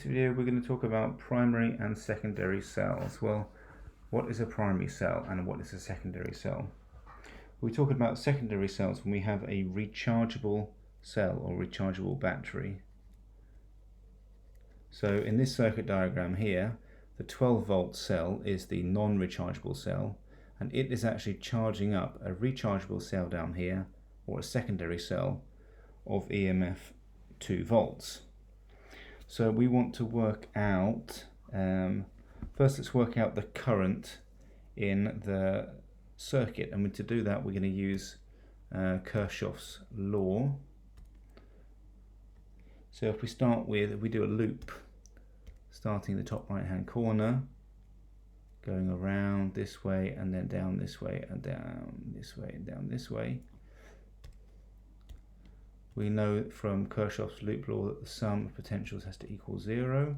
video we're going to talk about primary and secondary cells. Well, what is a primary cell and what is a secondary cell? We talk about secondary cells when we have a rechargeable cell or rechargeable battery. So in this circuit diagram here, the 12-volt cell is the non-rechargeable cell, and it is actually charging up a rechargeable cell down here, or a secondary cell, of EMF 2 volts. So we want to work out, first let's work out the current in the circuit, and to do that we're going to use Kirchhoff's law. So if we start with, if we do a loop, starting in the top right hand corner, going around this way and then down this way and down this way and down this way, we know from Kirchhoff's loop law that the sum of potentials has to equal 0.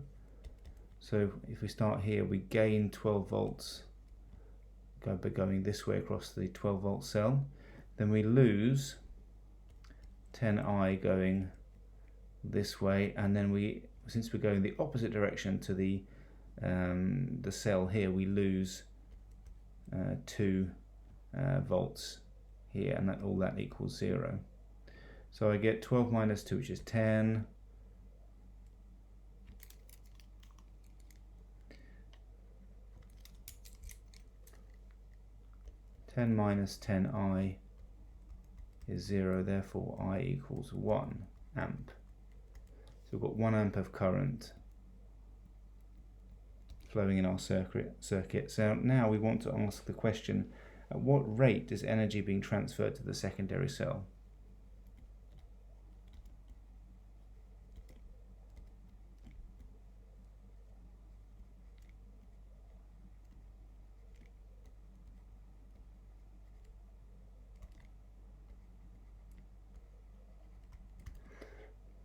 So if we start here, we gain 12 volts by going this way across the 12-volt cell. Then we lose 10I going this way, and then since we're going the opposite direction to the cell here, we lose 2 volts here, and all that equals 0. So I get 12 minus 2, which is 10. Minus 10I is 0, therefore I equals 1 amp. So we've got 1 amp of current flowing in our circuit. So now we want to ask the question, at what rate is energy being transferred to the secondary cell?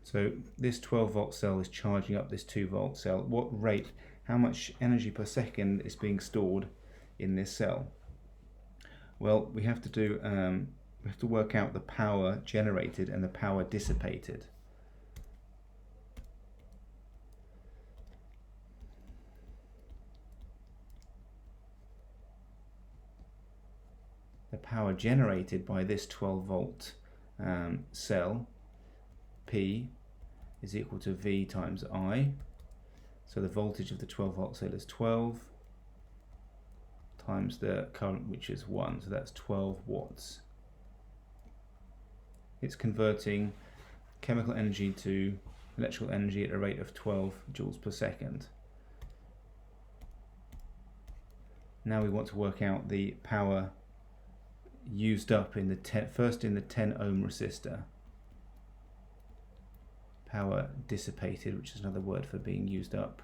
So this 12-volt cell is charging up this 2-volt cell. What rate, how much energy per second is being stored in this cell? Well, we have to work out the power generated and the power dissipated. The power generated by this 12-volt cell, P, is equal to V times I. So the voltage of the 12-volt cell is 12 times the current, which is 1, so that's 12 watts. It's converting chemical energy to electrical energy at a rate of 12 joules per second. Now we want to work out the power used up in the first in the 10 ohm resistor. Power dissipated, which is another word for being used up.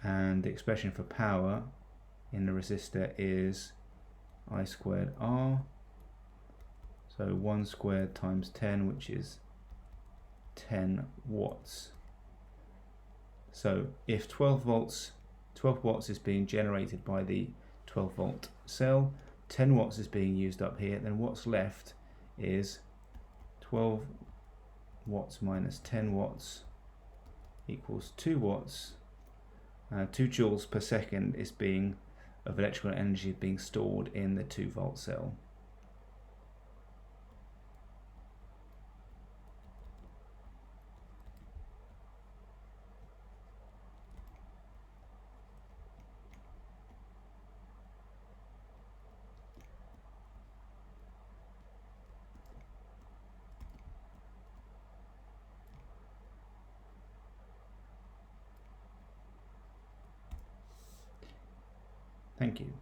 And the expression for power in the resistor is I squared R. So 1 squared times 10, which is 10 watts. So if 12 watts is being generated by the 12-volt cell, 10 watts is being used up here, then what's left is 12 watts minus 10 watts equals 2 watts. 2 joules per second of electrical energy being stored in the 2-volt cell. Thank you.